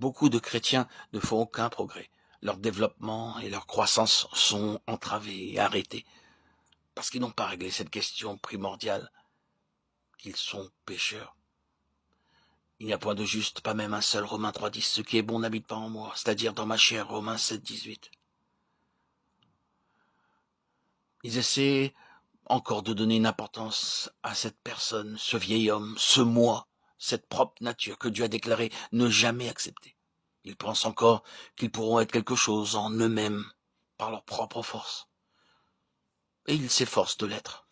Beaucoup de chrétiens ne font aucun progrès. Leur développement et leur croissance sont entravés et arrêtés parce qu'ils n'ont pas réglé cette question primordiale qu'ils sont pécheurs. Il n'y a point de juste, pas même un seul. Romains 3,10. Ce qui est bon n'habite pas en moi, c'est-à-dire dans ma chair. Romains 7,18. Ils essaient encore de donner une importance à cette personne, ce vieil homme, ce moi, cette propre nature que Dieu a déclaré ne jamais accepter. Ils pensent encore qu'ils pourront être quelque chose en eux-mêmes, par leur propre force. Et ils s'efforcent de l'être.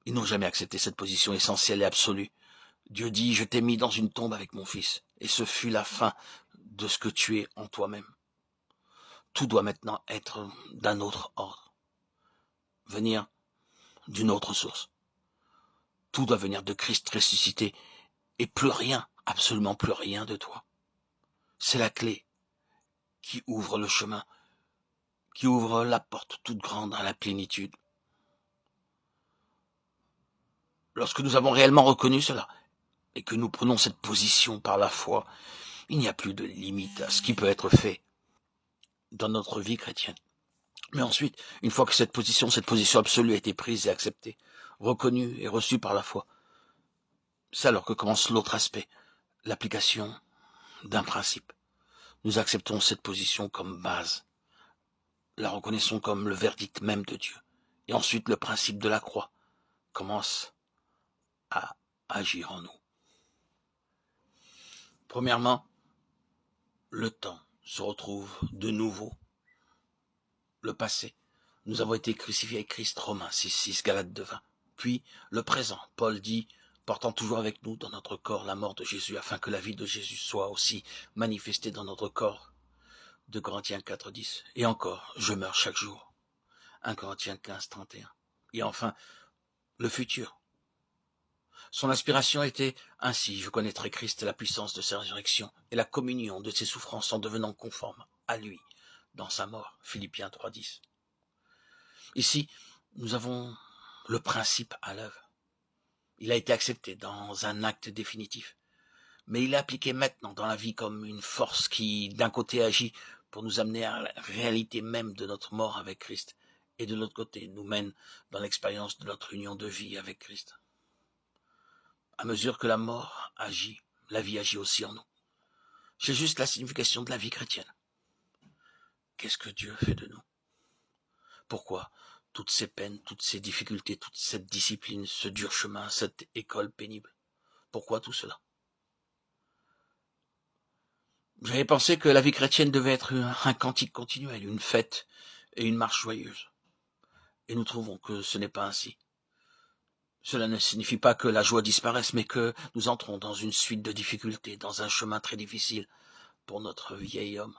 Ils n'ont jamais accepté cette position essentielle et absolue. Dieu dit, je t'ai mis dans une tombe avec mon fils, et ce fut la fin de ce que tu es en toi-même. Tout doit maintenant être d'un autre ordre, venir d'une autre source. Tout doit venir de Christ ressuscité, et plus rien, absolument plus rien de toi. C'est la clé qui ouvre le chemin, qui ouvre la porte toute grande à la plénitude. Lorsque nous avons réellement reconnu cela, et que nous prenons cette position par la foi, il n'y a plus de limite à ce qui peut être fait dans notre vie chrétienne. Mais ensuite, une fois que cette position absolue a été prise et acceptée, reconnue et reçue par la foi, c'est alors que commence l'autre aspect, l'application d'un principe. Nous acceptons cette position comme base, la reconnaissons comme le verdict même de Dieu. Et ensuite, le principe de la croix commence à agir en nous. Premièrement, le temps se retrouve de nouveau. Le passé. Nous avons été crucifiés avec Christ, Romains 6,6, Galates 2,20. Puis, le présent. Paul dit, portant toujours avec nous dans notre corps la mort de Jésus, afin que la vie de Jésus soit aussi manifestée dans notre corps. 2 Corinthiens 4,10. Et encore, je meurs chaque jour. 1 Corinthiens 15,31. Et enfin, le futur. Son inspiration était « Ainsi je connaîtrai Christ et la puissance de sa résurrection et la communion de ses souffrances en devenant conforme à lui dans sa mort. » Philippiens 3,10. Ici, nous avons le principe à l'œuvre. Il a été accepté dans un acte définitif, mais il est appliqué maintenant dans la vie comme une force qui, d'un côté, agit pour nous amener à la réalité même de notre mort avec Christ, et de l'autre côté, nous mène dans l'expérience de notre union de vie avec Christ. À mesure que la mort agit, la vie agit aussi en nous. C'est juste la signification de la vie chrétienne. Qu'est-ce que Dieu fait de nous? Pourquoi toutes ces peines, toutes ces difficultés, toute cette discipline, ce dur chemin, cette école pénible? Pourquoi tout cela? J'avais pensé que la vie chrétienne devait être un cantique continuel, une fête et une marche joyeuse. Et nous trouvons que ce n'est pas ainsi. Cela ne signifie pas que la joie disparaisse, mais que nous entrons dans une suite de difficultés, dans un chemin très difficile pour notre vieil homme.